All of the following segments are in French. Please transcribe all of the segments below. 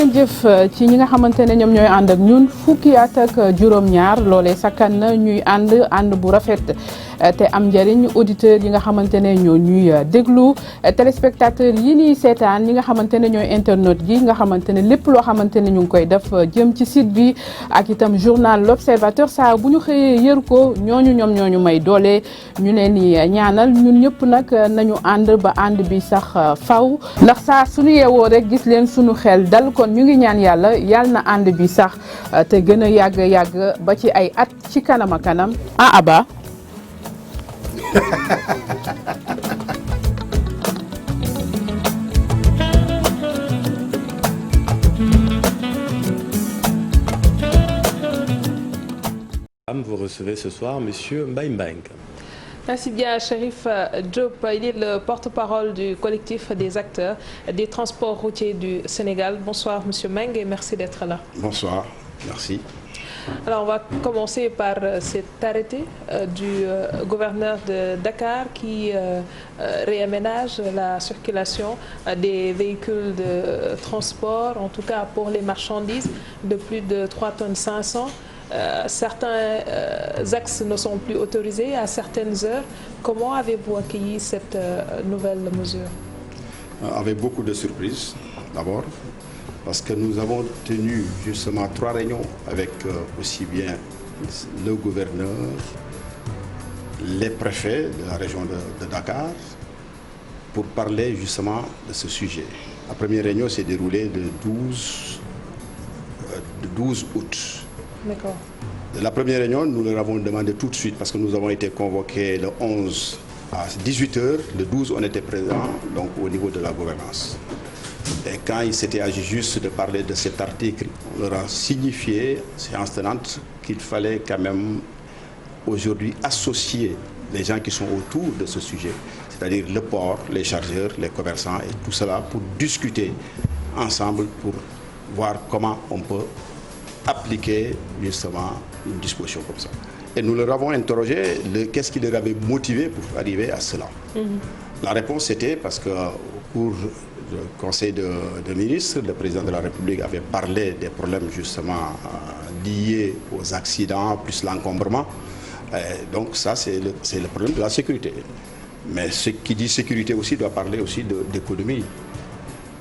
ngeen jëf ci ñi nga xamante ne ñoom ñooy ànd ak ñun fukki at ak juróom-ñaar loolee sakkan na ñuy ànd bu rafet te am njëriñ auditeurs yi nga xamante ne ñoo ñuy déglu téléspectateurs yi ñuy seetaan ñi nga xamante ne ñooy internautes yi nga xamante ne lépp loo xamante ne ñu ngi koy def jëm ci site bi ak itam journal L'Observateur saa bu ñu xëyee yër ko ñoom ñooñu may doole ñu leen ni ñaanal ñun ñëpp nag nañu ànd ba ànd bi sax faw ndax saa suñu yeewoo rek gis leen suñu xel dal kon ñu ngi ñaan yàlla na ànd bi sax te gën a yàgg ba ci ay at ci kanam a kanam Aba Vous recevez ce soir Monsieur Mbaye Mbengue. Merci bien, Chérif Diop. Il est le porte-parole du collectif des acteurs des transports routiers du Sénégal. Bonsoir, Monsieur Mbengue, et merci d'être là. Bonsoir, merci. Alors, on va commencer par cet arrêté du gouverneur de Dakar qui réaménage la circulation des véhicules de transport, en tout cas pour les marchandises de plus de 3 tonnes 500. Certains axes ne sont plus autorisés à certaines heures. Comment avez-vous accueilli cette nouvelle mesure? Avec beaucoup de surprises, d'abord, parce que nous avons tenu justement 3 réunions avec aussi bien le gouverneur, les préfets de la région de Dakar, pour parler justement de ce sujet. La première réunion s'est déroulée le 12 août. D'accord. La première réunion, nous leur avons demandé tout de suite, parce que nous avons été convoqués le 11 à 18 h, le 12 on était présents donc au niveau de la gouvernance. Et quand il s'était agi juste de parler de cet article, on leur a signifié, séance tenante, qu'il fallait quand même aujourd'hui associer les gens qui sont autour de ce sujet, c'est-à-dire le port, les chargeurs, les commerçants et tout cela, pour discuter ensemble, pour voir comment on peut appliquer justement une disposition comme ça. Et nous leur avons interrogé qu'est-ce qui leur avait motivé pour arriver à cela. La réponse était parce que pour le Conseil de ministres, le président de la République avait parlé des problèmes justement liés aux accidents plus l'encombrement. Donc ça c'est le problème de la sécurité. Mais ce qui dit sécurité aussi doit parler aussi d'économie.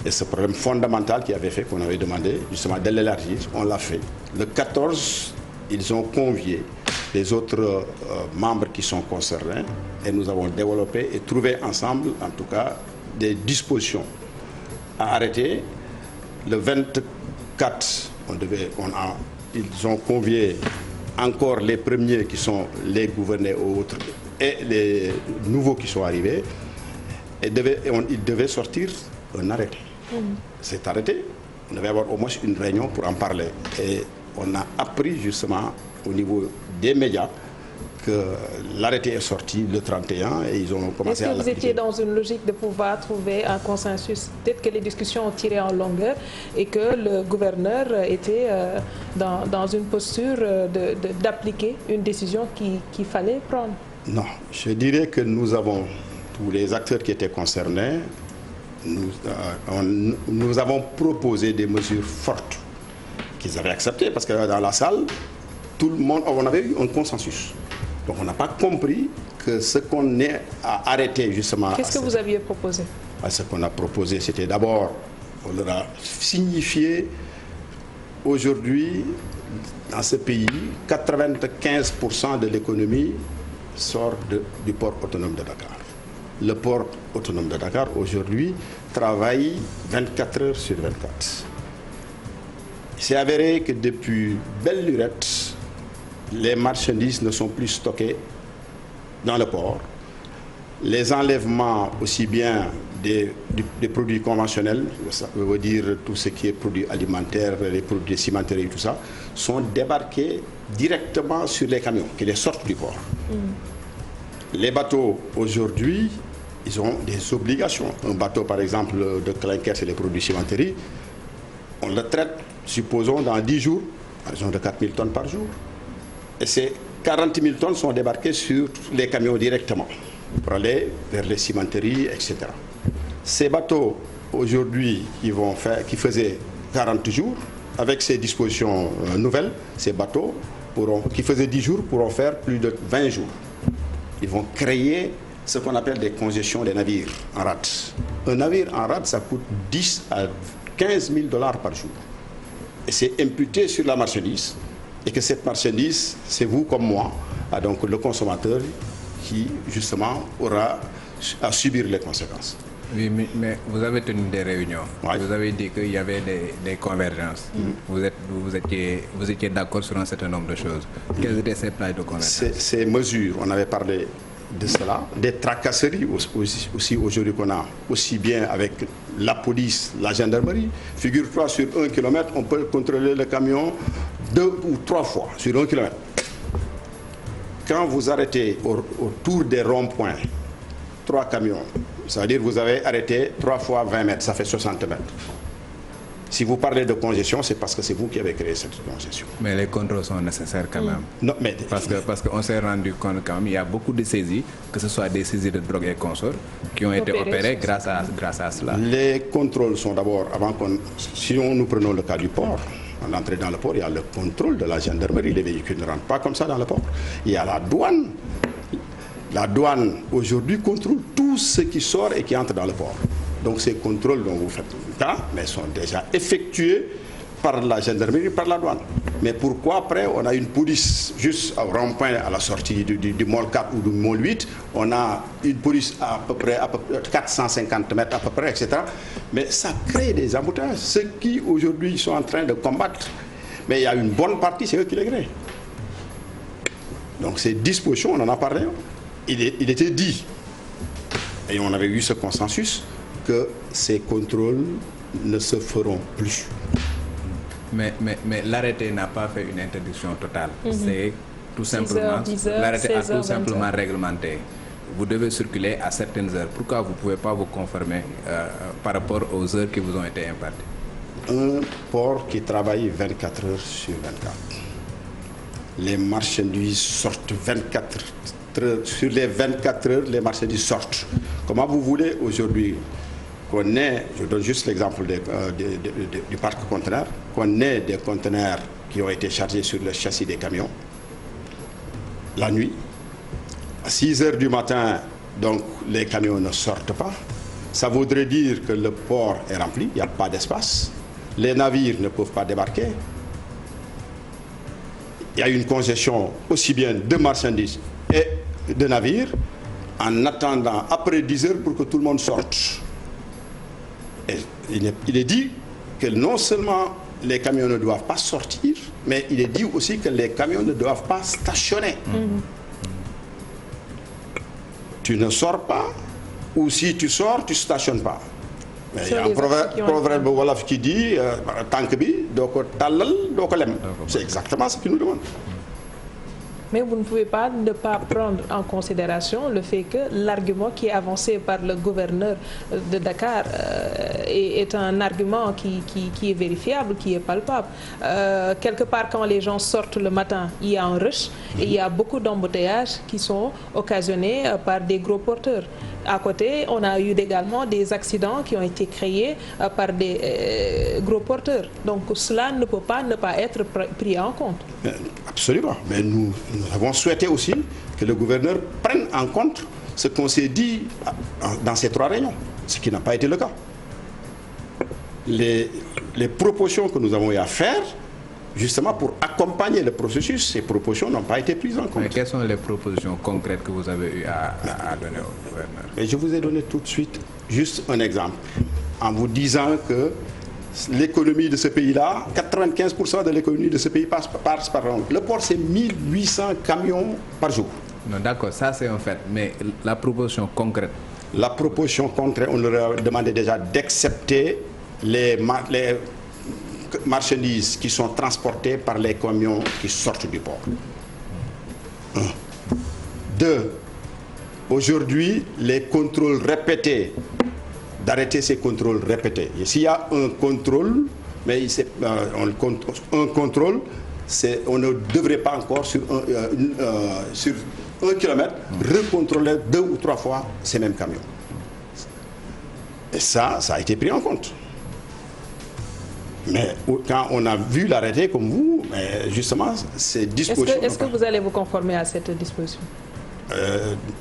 Et ce problème fondamental qui avait fait qu'on avait demandé justement de l'élargir, on l'a fait. Le 14, ils ont convié les autres membres qui sont concernés et nous avons développé et trouvé ensemble, en tout cas, des dispositions à arrêter. Le 24, ils ont convié encore les premiers qui sont les gouverneurs autres et les nouveaux qui sont arrivés et ils devaient sortir un arrêté. C'est arrêté. On devait avoir au moins une réunion pour en parler. Et on a appris justement au niveau des médias que l'arrêté est sorti le 31 et ils ont commencé à l'appliquer. Est-ce que vous étiez dans une logique de pouvoir trouver un consensus? Peut-être que les discussions ont tiré en longueur et que le gouverneur était dans une posture d'appliquer une décision qu'il fallait prendre? Non, je dirais que nous avons tous les acteurs qui étaient concernés. Nous avons proposé des mesures fortes qu'ils avaient acceptées parce que dans la salle, tout le monde, on avait eu un consensus. Donc on n'a pas compris que ce qu'on est à arrêter justement. Qu'est-ce que vous aviez proposé? Ce qu'on a proposé, c'était d'abord, on leur a signifié aujourd'hui, dans ce pays, 95% de l'économie sort du port autonome de Dakar. Le port autonome de Dakar, aujourd'hui, travaille 24 heures sur 24. Il s'est avéré que depuis belle lurette, les marchandises ne sont plus stockées dans le port. Les enlèvements, aussi bien des produits conventionnels, ça veut dire tout ce qui est produits alimentaires, les produits cimenteries, tout ça, sont débarqués directement sur les camions qui les sortent du port. Les bateaux, aujourd'hui, ils ont des obligations. Un bateau, par exemple, de clinker, c'est les produits cimenteries. On le traite, supposons, dans 10 jours, à raison de 4 000 tonnes par jour. Et ces 40 000 tonnes sont débarquées sur les camions directement, pour aller vers les cimenteries, etc. Ces bateaux, aujourd'hui, qui faisaient 40 jours. Avec ces dispositions nouvelles, ces bateaux qui faisaient 10 jours pourront faire plus de 20 jours. Ils vont créer ce qu'on appelle des congestions des navires en rade. Un navire en rade, ça coûte 10 à 15 000 $ par jour. Et c'est imputé sur la marchandise. Et que cette marchandise, c'est vous comme moi, donc le consommateur, qui justement aura à subir les conséquences. Oui, mais vous avez tenu des réunions. Ouais. Vous avez dit qu'il y avait des convergences. Vous étiez d'accord sur un certain nombre de choses. Quelles étaient ces plans de convergence? Ces mesures, on avait parlé de cela, des tracasseries aussi aujourd'hui qu'on a, aussi bien avec la police, la gendarmerie. Figure-toi, sur 1 kilomètre, on peut contrôler le camion 2 ou 3 fois sur 1 kilomètre. Quand vous arrêtez autour des ronds-points, 3 camions, ça veut dire que vous avez arrêté 3 fois 20 mètres, ça fait 60 mètres. Si vous parlez de congestion, c'est parce que c'est vous qui avez créé cette congestion. Mais les contrôles sont nécessaires quand même. Non, mais parce qu'on s'est rendu compte quand même, il y a beaucoup de saisies, que ce soit des saisies de drogue et consorts, qui ont été opérées grâce à cela. Les contrôles sont d'abord, si nous prenons le cas du port, à l'entrée dans le port, il y a le contrôle de la gendarmerie. Les véhicules ne rentrent pas comme ça dans le port. Il y a la douane. La douane, aujourd'hui, contrôle tout ce qui sort et qui entre dans le port. Donc ces contrôles dont vous faites cas, mais sont déjà effectués par la gendarmerie, par la douane. Mais pourquoi après on a une police juste au rond-point à la sortie du Môle 4 ou du Môle 8, on a une police à peu près 450 mètres à peu près, etc. Mais ça crée des embouteillages. Ceux qui aujourd'hui sont en train de combattre, mais il y a une bonne partie, c'est eux qui les créent. Donc ces dispositions, on en a parlé, il était dit, et on avait eu ce consensus, que ces contrôles ne se feront plus. Mais l'arrêté n'a pas fait une interdiction totale. C'est tout simplement, l'arrêté a tout simplement réglementé. Vous devez circuler à certaines heures. Pourquoi vous ne pouvez pas vous conformer par rapport aux heures qui vous ont été imparties? Un port qui travaille 24 heures sur 24. Les marchandises sortent 24 heures. Sur les 24 heures, les marchandises sortent. Comment vous voulez aujourd'hui qu'on ait, je donne juste l'exemple du parc conteneur, qu'on ait des conteneurs qui ont été chargés sur le châssis des camions la nuit, à 6 heures du matin, donc les camions ne sortent pas. Ça voudrait dire que le port est rempli, il n'y a pas d'espace, les navires ne peuvent pas débarquer. Il y a une congestion aussi bien de marchandises et de navires, en attendant après 10 heures pour que tout le monde sorte. Et il est dit que non seulement les camions ne doivent pas sortir, mais il est dit aussi que les camions ne doivent pas stationner. Tu ne sors pas, ou si tu sors, tu ne stationnes pas. Mais il y a un proverbe wolof qui dit tank bi doko talal doko lem. C'est exactement ce qu'il nous demande. Mais vous ne pouvez pas ne pas prendre en considération le fait que l'argument qui est avancé par le gouverneur de Dakar est un argument qui est vérifiable, qui est palpable. Quelque part, quand les gens sortent le matin, il y a un rush et il y a beaucoup d'embouteillages qui sont occasionnés par des gros porteurs. À côté, on a eu également des accidents qui ont été créés par des gros porteurs. Donc cela ne peut pas ne pas être pris en compte. Absolument. Mais nous avons souhaité aussi que le gouverneur prenne en compte ce qu'on s'est dit dans ces 3 réunions, ce qui n'a pas été le cas. Les propositions que nous avons eu à faire, justement pour accompagner le processus, ces propositions n'ont pas été prises en compte. Mais quelles sont les propositions concrètes que vous avez eu à donner au gouverneur? Et je vous ai donné tout de suite juste un exemple, en vous disant que l'économie de ce pays-là, 95% de l'économie de ce pays passe par le port, c'est 1800 camions par jour. Non, d'accord, ça c'est un fait, mais la proposition concrète? La proposition concrète, on leur a demandé déjà d'accepter les marchandises qui sont transportées par les camions qui sortent du port. 1. 2. Aujourd'hui, les contrôles répétés, d'arrêter ces contrôles répétés. Et s'il y a un contrôle, mais un contrôle, on ne devrait pas encore sur 1 kilomètre recontrôler 2 ou 3 fois ces mêmes camions. Et ça a été pris en compte. Mais quand on a vu l'arrêté comme vous, justement, ces dispositions... Est-ce que vous allez vous conformer à cette disposition?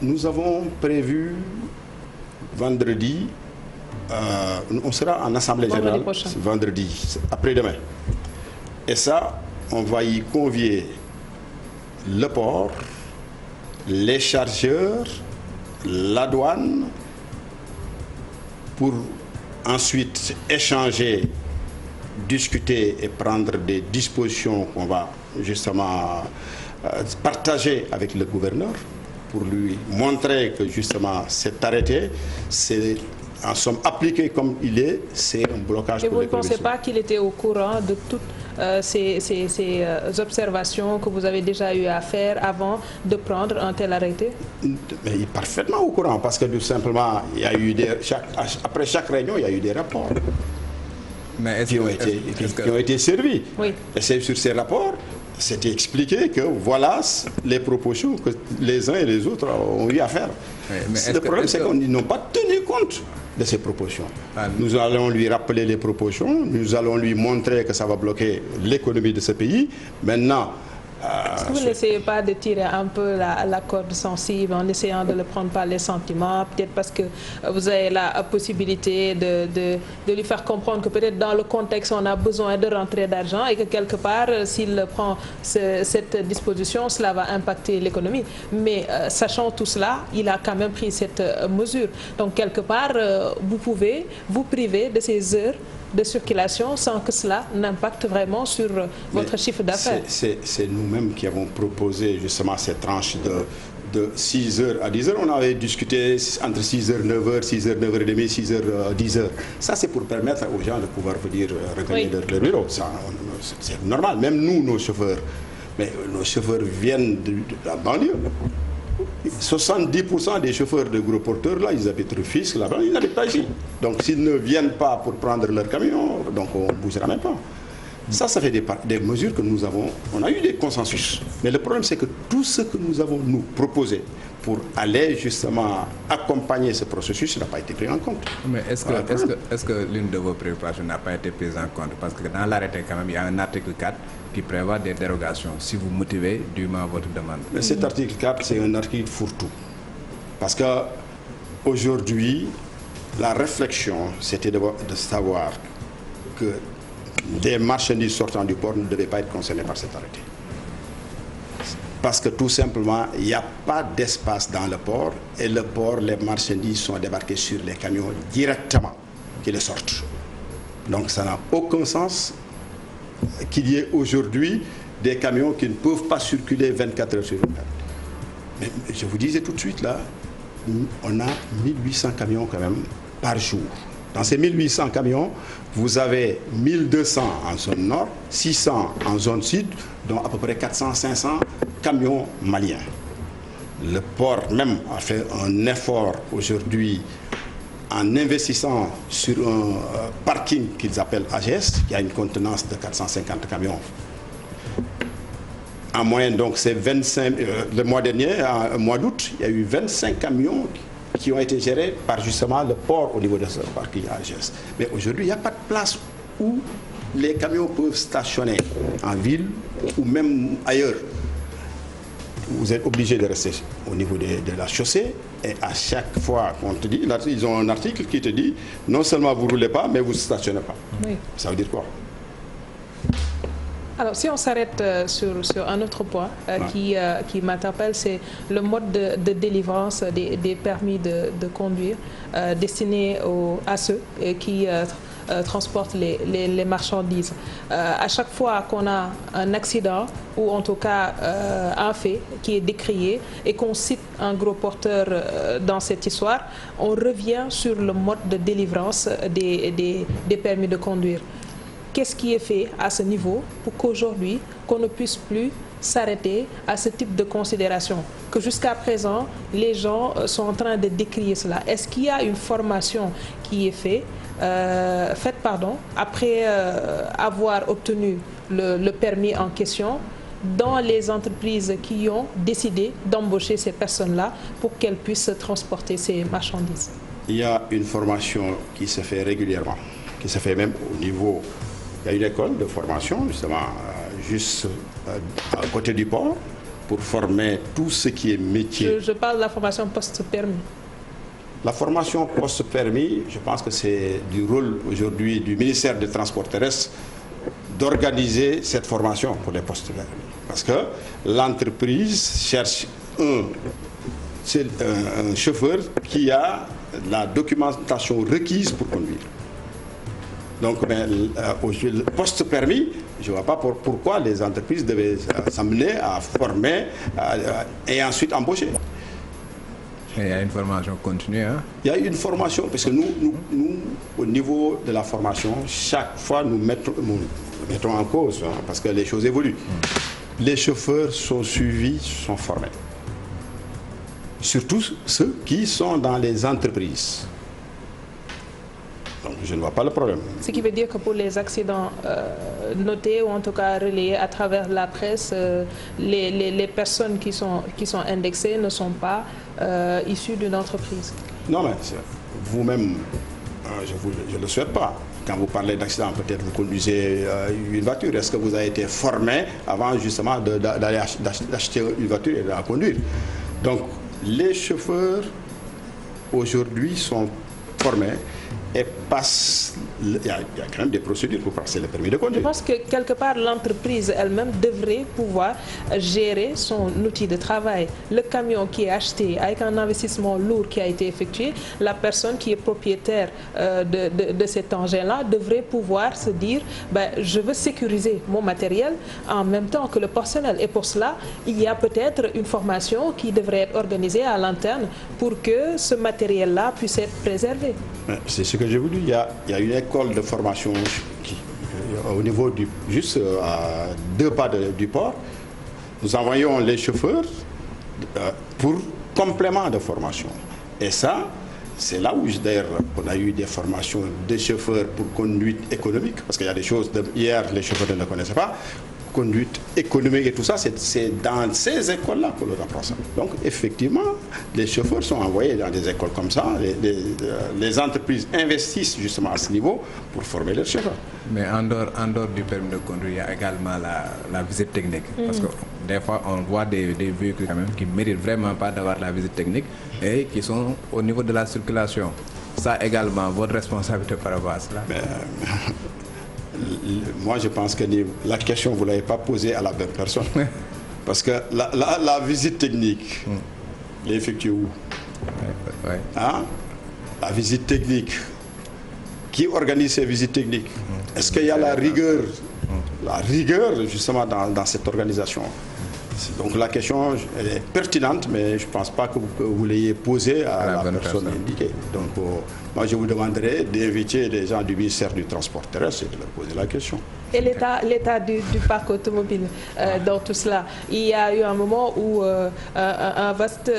Nous avons prévu vendredi, on sera en assemblée générale vendredi, après-demain. Et ça, on va y convier le port, les chargeurs, la douane, pour ensuite échanger, discuter et prendre des dispositions qu'on va justement partager avec le gouverneur pour lui montrer que justement cet arrêté, c'est en somme appliqué comme il est, c'est un blocage. Et vous ne pensez pas qu'il était au courant de toutes ces observations que vous avez déjà eu à faire avant de prendre un tel arrêté? Mais il est parfaitement au courant parce que tout simplement, il y a eu après chaque réunion, il y a eu des rapports qui ont été servis. Oui. Et c'est sur ces rapports, c'était expliqué que voilà les propositions que les uns et les autres ont eu à faire. Le problème, c'est qu'ils n'ont pas tenu compte de ces propositions. Nous allons lui rappeler les propositions, nous allons lui montrer que ça va bloquer l'économie de ce pays. Maintenant, est-ce que vous n'essayez pas de tirer un peu la corde sensible en essayant de le prendre par les sentiments, peut-être parce que vous avez la possibilité de lui faire comprendre que peut-être dans le contexte on a besoin de rentrer d'argent et que quelque part s'il prend cette disposition, cela va impacter l'économie. Mais sachant tout cela, il a quand même pris cette mesure. Donc quelque part, vous pouvez vous priver de ces heures de circulation sans que cela n'impacte vraiment sur votre chiffre d'affaires. C'est nous-mêmes qui avons proposé justement cette tranche de 6h à 10h. On avait discuté entre 6h, 9h, 6h, 9h30, 6h, 10h. Ça, c'est pour permettre aux gens de pouvoir venir regagner leur bureau. C'est normal. Même nous, nos chauffeurs, mais nos chauffeurs viennent de la banlieue. 70% des chauffeurs de gros porteurs, là, ils habitent Rufisque, là-bas, ils n'habitent pas ici. Donc, s'ils ne viennent pas pour prendre leur camion, donc on ne bougera même pas. Ça fait des mesures que nous avons. On a eu des consensus. Mais le problème, c'est que tout ce que nous avons, nous, proposé pour aller justement accompagner ce processus n'a pas été pris en compte. Mais est-ce que l'une de vos préoccupations n'a pas été prise en compte? Parce que dans l'arrêté, quand même, il y a un article 4 qui prévoit des dérogations si vous motivez dûment votre demande. Mais cet article 4, c'est un article fourre-tout. Parce qu'aujourd'hui, la réflexion, c'était de savoir que des marchandises sortant du port ne devaient pas être concernées par cet arrêté. Parce que tout simplement, il n'y a pas d'espace dans le port et le port, les marchandises sont débarquées sur les camions directement qui les sortent. Donc ça n'a aucun sens qu'il y ait aujourd'hui des camions qui ne peuvent pas circuler 24 heures sur 24. Mais je vous disais tout de suite là, on a 1800 camions quand même par jour. Dans ces 1800 camions, vous avez 1200 en zone nord, 600 en zone sud, dont à peu près 400-500 camions maliens. Le port même a fait un effort aujourd'hui en investissant sur un parking qu'ils appellent AGS, qui a une contenance de 450 camions. En moyenne, donc, c'est 25. Le mois dernier, au mois d'août, il y a eu 25 camions qui ont été gérés par justement le port au niveau de ce parking AGS. Mais aujourd'hui, il n'y a pas de place où les camions peuvent stationner en ville ou même ailleurs. Vous êtes obligé de rester au niveau de la chaussée et à chaque fois qu'on te dit, là, ils ont un article qui te dit non seulement vous ne roulez pas, mais vous ne stationnez pas. Oui. Ça veut dire quoi? Alors, si on s'arrête sur un autre point qui m'interpelle, c'est le mode de délivrance des permis de conduire destinés à ceux qui transportent les marchandises. À chaque fois qu'on a un accident ou en tout cas un fait qui est décrié et qu'on cite un gros porteur dans cette histoire, on revient sur le mode de délivrance des permis de conduire. Qu'est-ce qui est fait à ce niveau pour qu'aujourd'hui, qu'on ne puisse plus s'arrêter à ce type de considération? Que jusqu'à présent, les gens sont en train de décrier cela. Est-ce qu'il y a une formation qui est faite après avoir obtenu le permis en question dans les entreprises qui ont décidé d'embaucher ces personnes-là pour qu'elles puissent transporter ces marchandises? Il y a une formation qui se fait régulièrement, qui se fait même au niveau Il y a une école de formation, justement, juste à côté du port, pour former tout ce qui est métier. Je parle de la formation post-permis. La formation post-permis, je pense que c'est du rôle aujourd'hui du ministère des Transports terrestres d'organiser cette formation pour les post-permis. Parce que l'entreprise cherche un chauffeur qui a la documentation requise pour conduire. Donc, le post-permis, je ne vois pas pourquoi les entreprises devaient s'amener à former et ensuite embaucher. Il y a une formation continue, hein? Il y a une formation, parce que nous, au niveau de la formation, chaque fois, nous mettons en cause, hein, parce que les choses évoluent. Les chauffeurs sont suivis, sont formés. Surtout ceux qui sont dans les entreprises. Donc, je ne vois pas le problème. Ce qui veut dire que pour les accidents notés ou en tout cas relayés à travers la presse, les personnes qui sont indexées ne sont pas issues d'une entreprise. Non, mais vous-même, je ne le souhaite pas. Quand vous parlez d'accident, peut-être vous conduisez une voiture. Est-ce que vous avez été formé avant justement d'aller acheter une voiture et de la conduire? Donc, les chauffeurs aujourd'hui sont formés et passent. Il y a quand même des procédures pour passer le permis de conduire. Je pense que quelque part l'entreprise elle-même devrait pouvoir gérer son outil de travail. Le camion qui est acheté avec un investissement lourd qui a été effectué, la personne qui est propriétaire de cet engin-là devrait pouvoir se dire je veux sécuriser mon matériel en même temps que le personnel. Et pour cela, il y a peut-être une formation qui devrait être organisée à l'interne pour que ce matériel-là puisse être préservé. C'est ce que j'ai voulu. Il y a une école de formation au niveau juste à 2 pas du port. Nous envoyons les chauffeurs pour complément de formation. Et ça, c'est là où d'ailleurs on a eu des formations de chauffeurs pour conduite économique, parce qu'il y a des choses, hier les chauffeurs ne le connaissaient pas. Conduite économique et tout ça, c'est dans ces écoles-là qu'on leur apprend ça. Donc, effectivement, les chauffeurs sont envoyés dans des écoles comme ça. Les entreprises investissent justement à ce niveau pour former leurs chauffeurs. Mais en dehors du permis de conduire, il y a également la visite technique. Parce que des fois, on voit des véhicules quand même qui ne méritent vraiment pas d'avoir la visite technique et qui sont au niveau de la circulation. Ça également, votre responsabilité par rapport à cela? Moi, je pense que la question, vous ne l'avez pas posée à la bonne personne. Parce que la visite technique, l'effectue où? Hein? La visite technique. Qui organise ces visites techniques? Est-ce qu'il y a la rigueur justement dans cette organisation? Donc la question elle est pertinente, mais je ne pense pas que vous l'ayez posée à la personne indiquée. Donc moi je vous demanderai d'inviter les gens du ministère du Transport terrestre et de leur poser la question. Et l'état du parc automobile dans tout cela? Il y a eu un moment où un vaste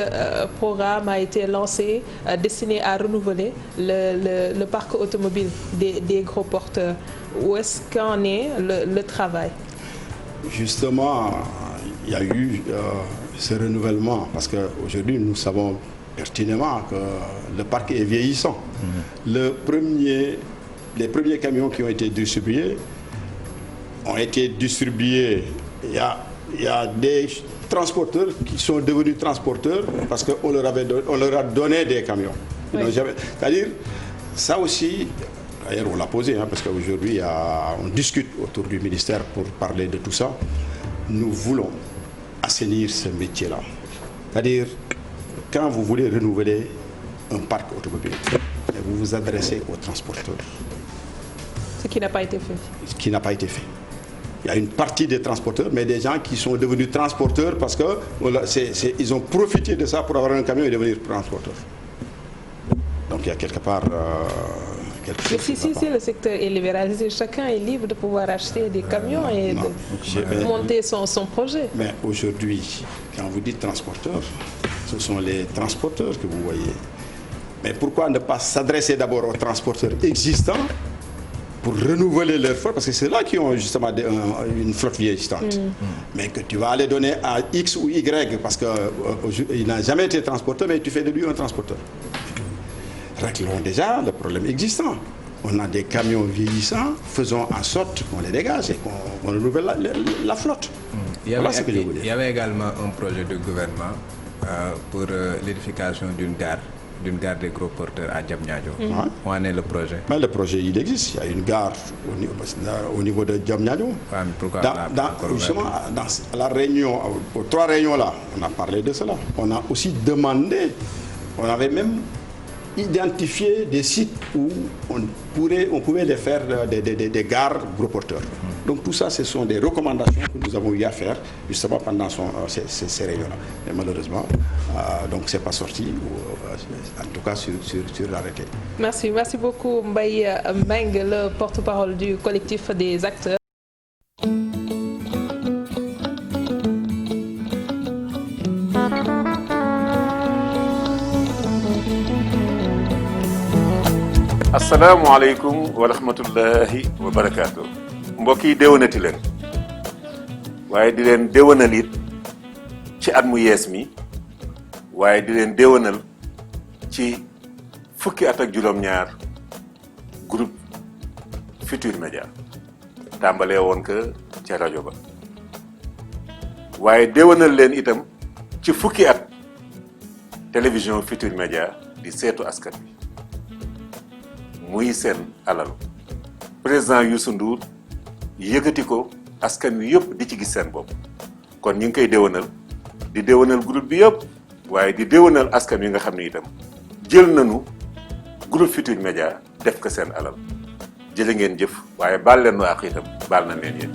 programme a été lancé destiné à renouveler le parc automobile des gros porteurs. Où est-ce qu'en est le travail? Justement, il y a eu ce renouvellement, parce qu'aujourd'hui nous savons pertinemment que le parc est vieillissant. Les premiers camions qui ont été distribués ont été distribués. Il y a des transporteurs qui sont devenus transporteurs parce qu'on leur a donné des camions. Oui. C'est-à-dire, ça aussi, d'ailleurs on l'a posé, hein, parce qu'aujourd'hui on discute autour du ministère pour parler de tout ça. Nous voulons assainir ce métier-là. C'est-à-dire, quand vous voulez renouveler un parc automobile, vous vous adressez aux transporteurs. Ce qui n'a pas été fait. Ce qui n'a pas été fait. Il y a une partie des transporteurs, mais des gens qui sont devenus transporteurs parce qu'ils ont profité de ça pour avoir un camion et devenir transporteurs. Donc il y a quelque part... Mais si le secteur est libéralisé, chacun est libre de pouvoir acheter des camions et de monter son projet. Mais aujourd'hui, quand vous dites transporteurs, ce sont les transporteurs que vous voyez. Mais pourquoi ne pas s'adresser d'abord aux transporteurs existants pour renouveler leur flotte? Parce que c'est là qu'ils ont justement une flotte vieillissante. Mais que tu vas aller donner à X ou Y parce qu'il n'a jamais été transporteur, mais tu fais de lui un transporteur. Réglons déjà le problème existant. on a des camions vieillissants, faisons en sorte qu'on les dégage et qu'on renouvelle la flotte. Il y avait également un projet de gouvernement pour l'édification d'une gare des gros porteurs à Diamniadio. Où en est le projet? Mais le projet, il existe. Il y a une gare au niveau de Diamniadio. Pourquoi justement, dans la réunion, aux 3 réunions là, on a parlé de cela. On a aussi demandé, on avait même identifié des sites où on pouvait les faire des gares gros porteurs. Donc tout ça, ce sont des recommandations que nous avons eu à faire justement pendant ces réunions-là. Mais malheureusement, donc c'est pas sorti, en tout cas sur l'arrêté. Merci beaucoup Mbaye Meng, le porte-parole du collectif des acteurs. asalaamaaleykum wa rahmatullahi wa barakaatu. mbokk yi déwénati leen waaye di leen déwénal it ci at mu yees mi waaye di leen déwénal ci fukki at ak juróom-ñaar groupe Futurs Médias tàmbalee woon ko ca rajo ba waaye déwénal leen itam ci fukki at télévision Futurs Médias di seetu askan bi muy seen alal président Youssou Ndour yëkkati ko askan wi yëpp di ci gis seen bopp kon ñu ngi koy déwénal di déwénal groupe bi yëpp waaye di déwénal askan wi nga xam ne itam jël nañu groupe Futurs Médias def ko seen alal jële ngeen jëf waaye baal leen nu ak itam baal na leen yéen